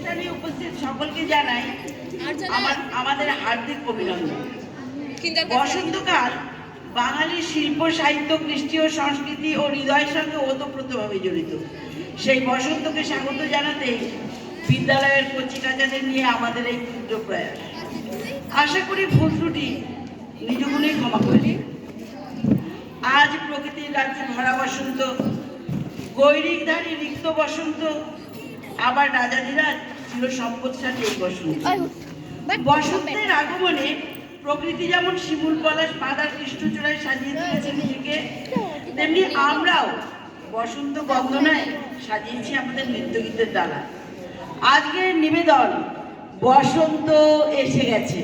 অনুষ্ঠানে উপস্থিত সকলকে জানাই আমাদের হার্দিক অভিনন্দন। বসন্তকাল বাঙালির শিল্প, সাহিত্য, কৃষ্টি ও সংস্কৃতি ও হৃদয়ের সঙ্গে ওতপ্রোতভাবে জড়িত। সেই বসন্তকে স্বাগত জানাতে বিদ্যালয়ের কচিকাচাদের নিয়ে আমাদের এই ক্ষুদ্র প্রয়াস। আশা করি ভুল ত্রুটি নিজ গুণেই ক্ষমা করে। আজ প্রকৃতির রাজ্যে ভরা বসন্ত, গৈরিকধারী রিক্ত বসন্ত, আবার রাজাধিরাজ চির সম্পদশালী এই বসন্ত। বসন্তের আগমনে প্রকৃতি যেমন শিমুল পলাশ পাতার কৃষ্ণচূড়ায় সাজিয়ে তুলেছে নিজেকে, তেমনি আমরাও বসন্ত বন্দনায় সাজিয়েছি আমাদের নৃত্যগীতের দ্বারা। আজকের নিবেদন বসন্ত এসে গেছে।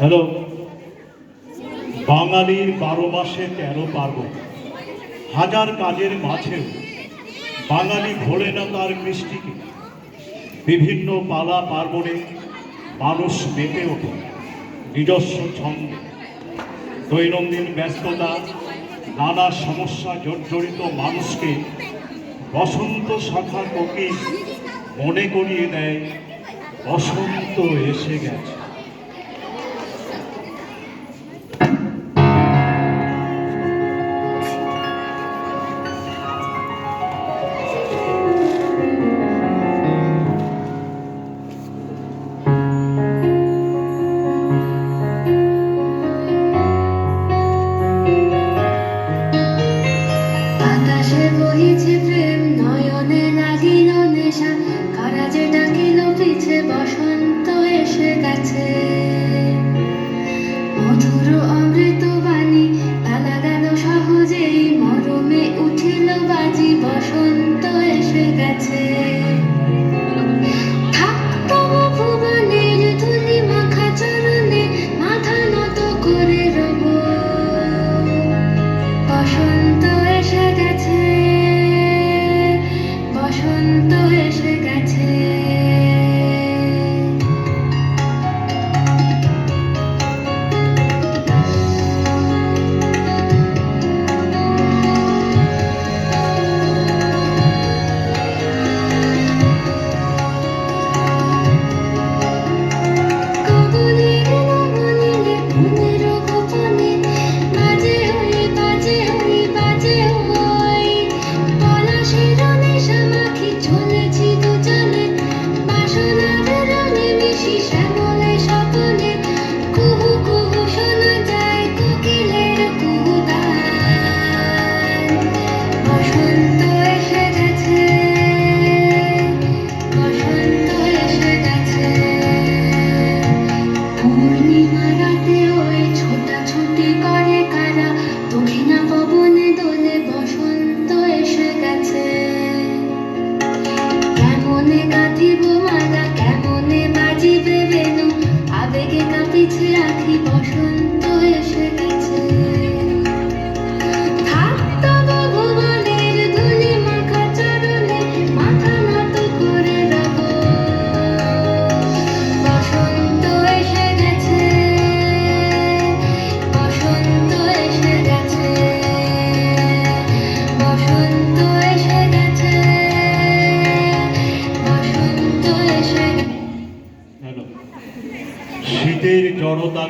হ্যালো, বাঙালির 12 মাসে 13 পার্বণ, হাজার কাজের মাঝেও বাঙালি ভোলে না তার কৃষ্টিকে। বিভিন্ন পালা পার্বণে মানুষ মেতে ওঠে নিজস্ব ছন্দে। দৈনন্দিন ব্যস্ততা, নানা সমস্যা জর্জরিত মানুষকে বসন্ত শাখা কোকিল মনে করিয়ে দেয় বসন্ত এসে গেছে। বহিছে প্রেম নয়নে লাগিল নেশা, কারা যে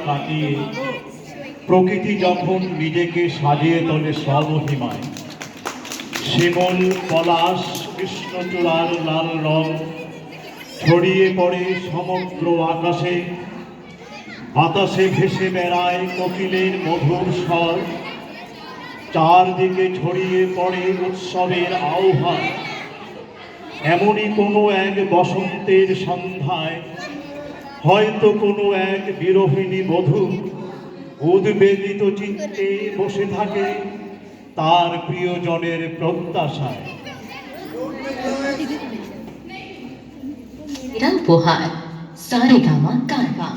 কাটিয়ে প্রকৃতি যখন নিজেকে সাজিয়ে তোলে স্বমহিমায়, শিমুল পলাশ কৃষ্ণচূড়ার লাল রং ছড়িয়ে পড়ে সমগ্র আকাশে, বাতাসে ভেসে বেড়ায় কোকিলের মধুর স্বর, চারদিকে ছড়িয়ে পড়ে উৎসবের আহ্বান। এমনই কোনো এক বসন্তের সন্ধ্যায় হয়তো কোনো এক বিরহিণী বধূ উদ্বেলিত চিত্তে বসে থাকে তার প্রিয়জনের প্রত্যাশায়। मेरा उपहार सारेगामा कारवा।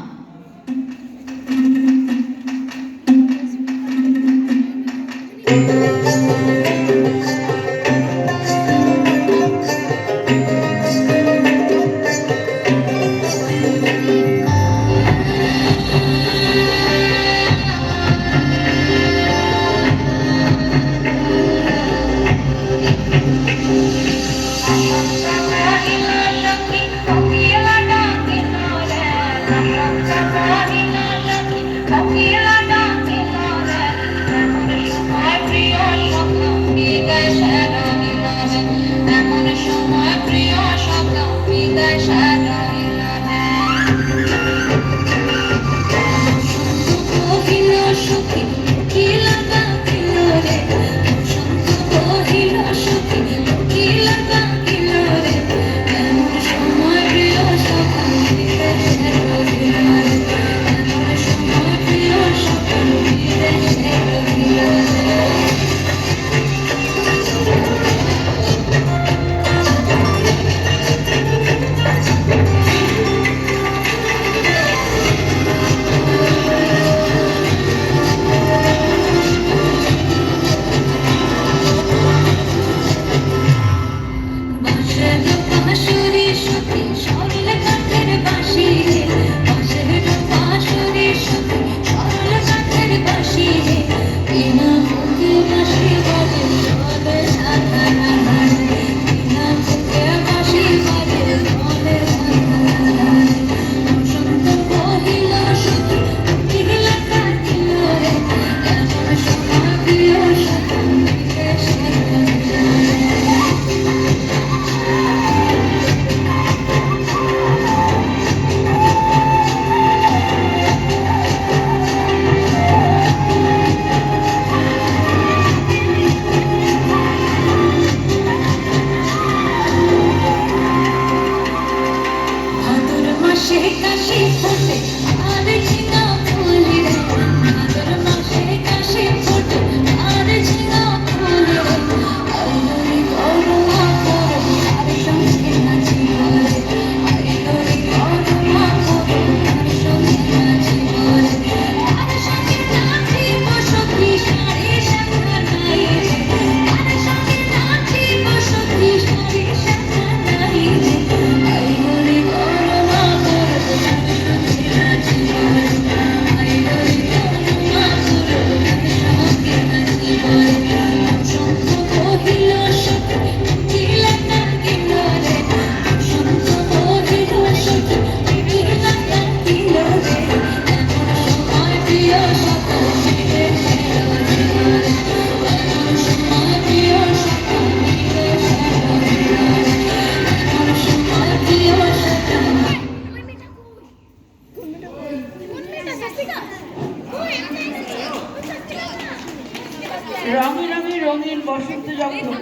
রঙে রঙে রঙিন বসন্ত যখন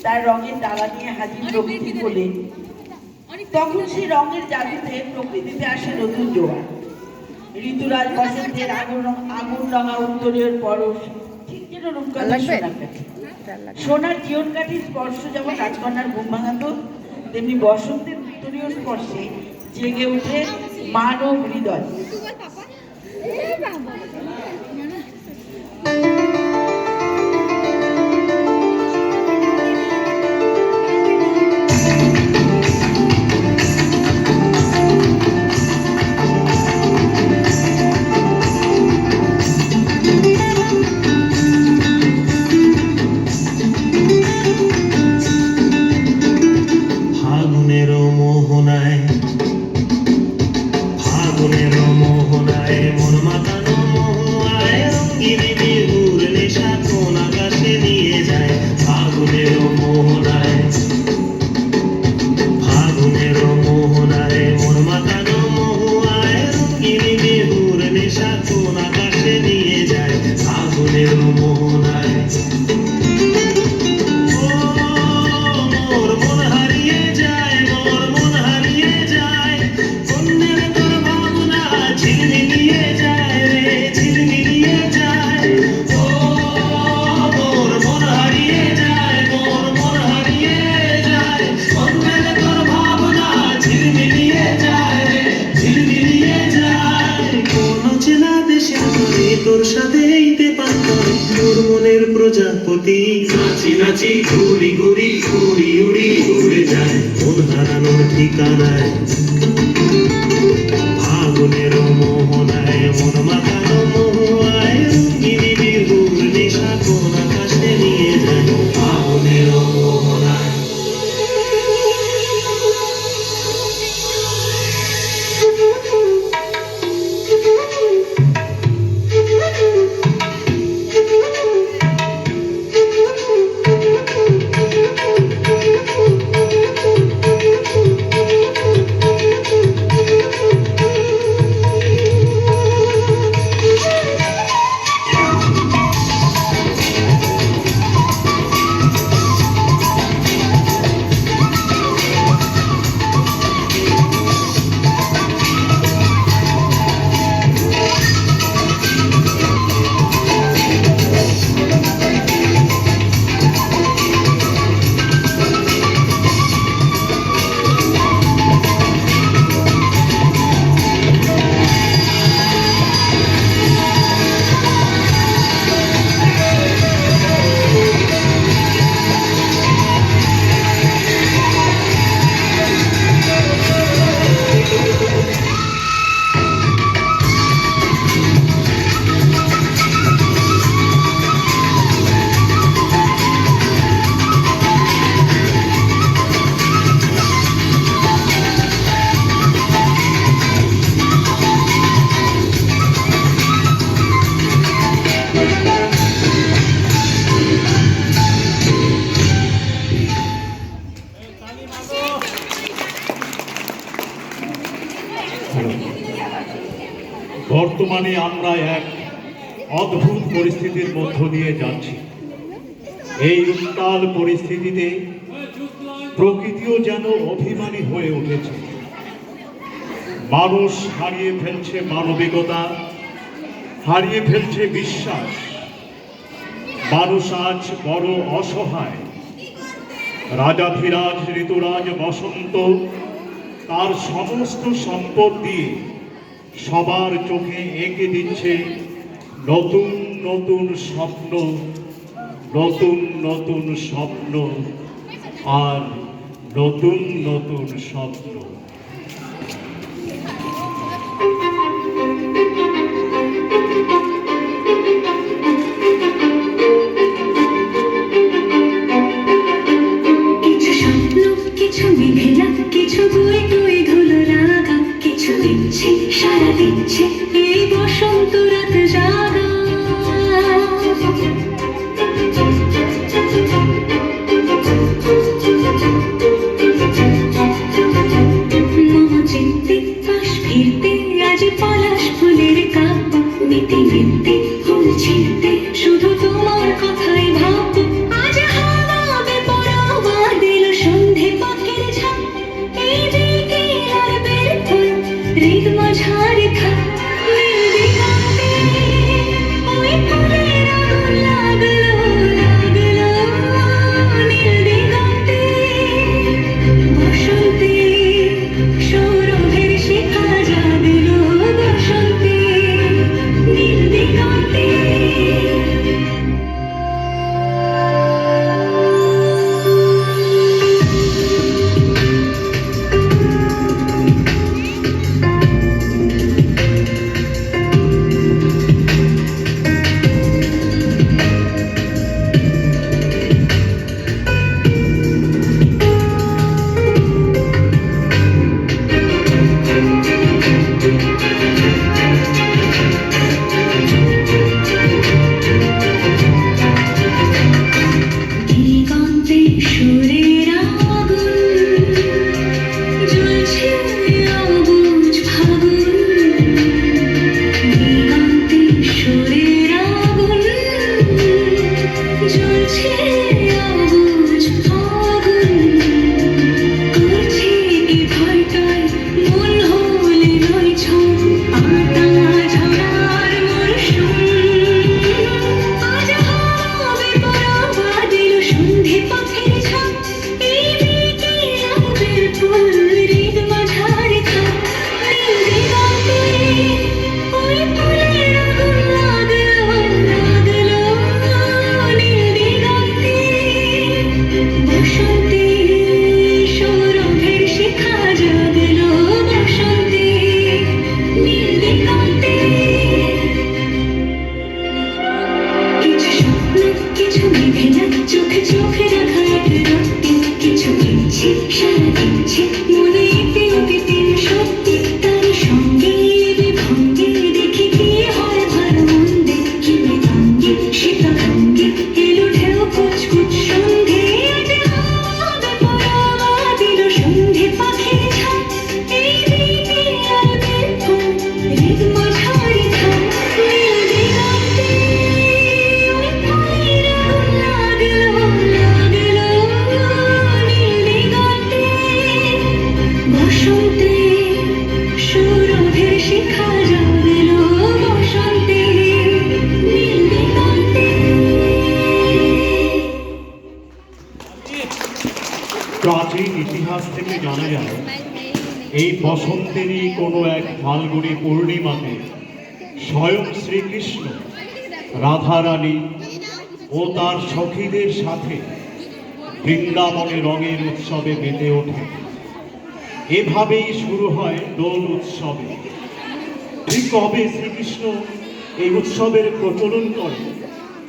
তার রঙের ডালা নিয়ে হাজির প্রকৃতি বলে, তখন সেই রঙের জাদুতে প্রকৃতিতে আসে নতুন জোয়ার। ঋতুরাজ বসন্তের আগুন রঙা উত্তরীয় পরশ ঠিক যেন রূপকথার সোনার কাঠি। সোনার জীবন কাঠির স্পর্শ যেমন রাজকন্যার ঘুম ভাঙাতো, তেমনি বসন্তের উত্তরীয় স্পর্শে জেগে ওঠে মানব হৃদয়। ফাগুনের মোহনায় মন রঙ্গিনী বিহুর নেশা কোন আকাশে নিয়ে যায় ফাগুনের মোহনায় ফাগুনের মোহনায় মন মাতানো মহুয়ায় রঙ্গিনী বিহুর নেশা কোন আকাশে নিয়ে যায় ফাগুনের মোহনায় মোর মন হারিয়ে যায় মোর মন হারিয়ে যায় কন্যের তোর ভাবনা ঝিলমিলিয়ে যায় রে ঝিলমিলিয়ে যায় ও মোর মন হারিয়ে যায় মোর মন হারিয়ে যায় কন্যের তোর ভাবনা ঝিলমিলিয়ে যায় রে ঝিলমিলিয়ে যায় কোন চেনা দেশের তরে তোর সাথে এইতে পান্তরে তোর মনের প্রজাপতি নাচি নাচি ঘুরি ঘুরি উড়ি উড়ি উড়ে যায় মন হারানোর ঠিকানায় ফাগুনের মোহনায় মন মাতানো মহুয়ায় রঙ্গিনী বিহুর নেশা কোন আকাশে নিয়ে যায় ফাগুনের মোহনায় বর্তমানে আমরা এক অদ্ভুত পরিস্থিতির মধ্য দিয়ে যাচ্ছি। এই উত্তাল পরিস্থিতিতে প্রকৃতিও যেন অভিমানী হয়ে উঠেছে। মানুষ হারিয়ে ফেলছে মানবিকতা, হারিয়ে ফেলছে বিশ্বাস। মানুষ আজ বড় অসহায়। রাজাধিরাজ ঋতুরাজ বসন্ত তার সমস্ত সম্পদ দিয়ে সবার চোখে এঁকে দিচ্ছে নতুন নতুন স্বপ্ন, নতুন নতুন স্বপ্ন আর নতুন নতুন স্বপ্ন। কিছু স্বপ্ন, কিছু মেঘলা, কিছু বই বই ধুলো রাগা, কিছু দিচ্ছে সারা দিচ্ছে এই বসন্ত রাত জাগা। মামা চিনতে পাশ ফিরতে আজ পলাশ ফুলের কাব্য নিতে নিতে ফুল ছিঁড়তে শুধু তোমার কথাই ভাববো। আজ হাওয়া বেপরোয়া দিল সন্ধে পাখির ঝাঁক, এই দিকে আর বের ফুল হৃদ মাঝারে থাক। নীল দিগন্তে ওই ফুলের আগুন লাগলো লাগলো, নীল দিগন্তে বসন্তে সৌরভের শিখা জাগলো, বসন্তে নীল দিগন্তে। ইতিহাস থেকে জানা যায় এই বসন্তেরই কোনো এক ফাল্গুনী পূর্ণিমাতে স্বয়ং শ্রীকৃষ্ণ, রাধারানী ও তার সখীদের সাথে বৃন্দাবনে রঙের উৎসবে মেতে ওঠে। এভাবেই শুরু হয় দোল উৎসবে। ঠিক কবে শ্রীকৃষ্ণ এই উৎসবের প্রচলন করে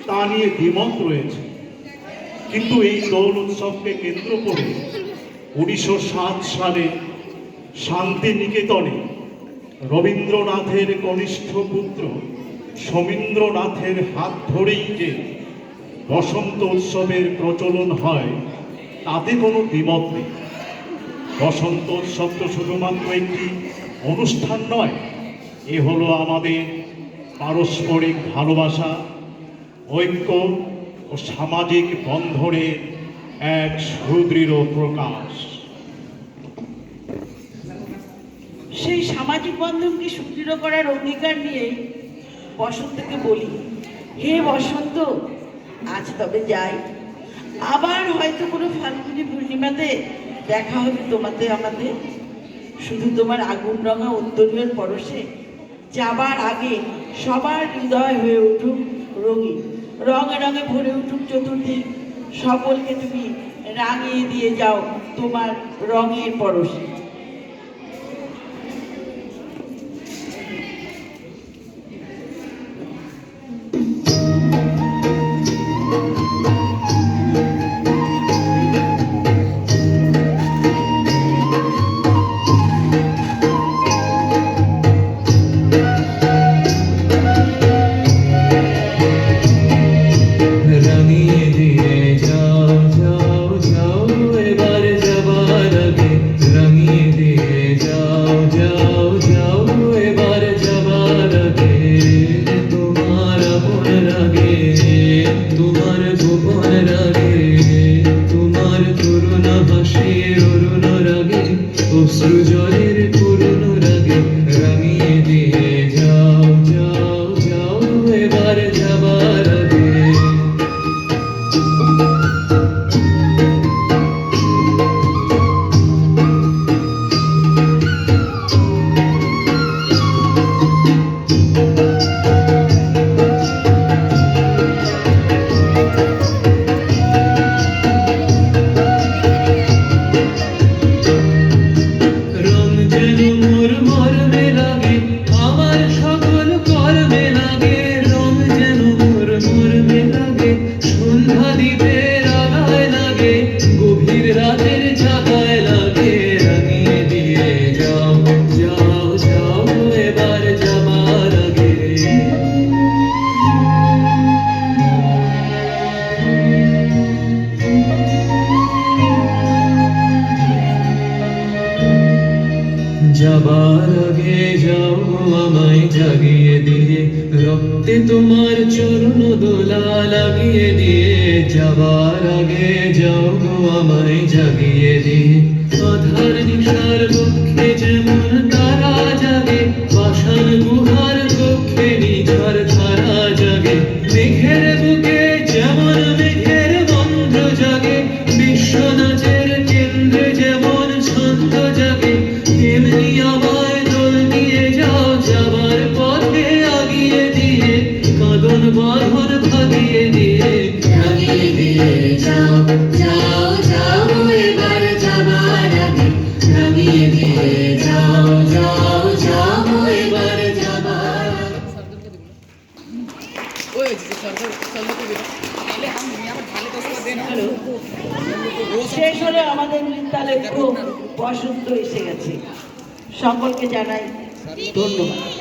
তা নিয়ে দ্বিমত রয়েছে, কিন্তু এই দোল উৎসবকে কেন্দ্র করে 1907 সালে শান্তিনিকেতনে রবীন্দ্রনাথের কনিষ্ঠ পুত্র সমীন্দ্রনাথের হাত ধরেই যে বসন্ত উৎসবের প্রচলন হয় তাতে কোনো দ্বিমত নেই। বসন্ত উৎসব তো শুধুমাত্র একটি অনুষ্ঠান নয়, এ হলো আমাদের পারস্পরিক ভালোবাসা, ঐক্য ও সামাজিক বন্ধনের এক সুদৃঢ় প্রকাশ। সেই সামাজিক বন্ধনকে সুদৃঢ় করার অঙ্গীকার নিয়ে বসন্তকে বলি, হে বসন্ত, আজ তবে যাই। আবার হয়তো কোনো ফাল্গুনী পূর্ণিমাতে দেখা হবে তোমাতে আমাদের। শুধু তোমার আগুন রঙা উত্তরীয়ের পরশে যাবার আগে সবার হৃদয় হয়ে উঠুক রঙিন, রঙে রঙে ভরে উঠুক চতুর্দিক। সকলকে তুমি রাঙিয়ে দিয়ে যাও তোমার রঙের পরশে। রাঙিয়ে দিয়ে যাও যাও যাও এবার যাবার আগে, রাঙিয়ে দিয়ে যাও যাও যাও এবার যাবার আগে। তোমার আপন রাগে, তোমার গোপন রাগে, তোমার করুণ হাসির অরুণ রাগে, অশ্রু জলের করুণ রাগে। রাঙিয়ে দিয়ে যাও যাও যাও এবার যাবার আগে। রং যেন মোর মর্মে লাগে, আমার সকল কর্মে লাগে। রং যেন মোর মর্মে লাগে, সন্ধ্যা দ্বীপের আগায় লাগে, গভীর রাতের জাগায় লাগে। রাঙিয়ে দিয়ে যাও যাও যাও এবার যাবার আগে। যাবার আগে যাও আমায় জাগিয়ে দিয়ে, রক্তে তোমার চরণ দোলা লাগিয়ে দিয়ে। যাবার আগে যাও গো আমায় জাগিয়ে দিয়ে। আধার নিশার বক্ষে যেমন তারা জাগে, পাষাণ গুহার কক্ষে নিঝার ধারা জাগে। মেঘের বুকে যেমন মেঘের মন্ত্র জাগে, বিশ্বনাথের কেন্দ্রে যেমন ছন্দ জাগে। তেমনি আমায় দোল দিয়ে যাও যাবার পথে আগিয়ে দিয়ে, কাঁদন বাঁধন ভাগিয়ে দিয়ে। রাঙিয়ে দিয়ে যাও যাও যাও এবার যাবার আগে, রাঙিয়ে দিয়ে যাও যাও যাও এবার যাবার আগে। শেষ হলো আমাদের নৃত্যালয়, বসন্ত এসে গেছে। সকলকে জানাই ধন্যবাদ।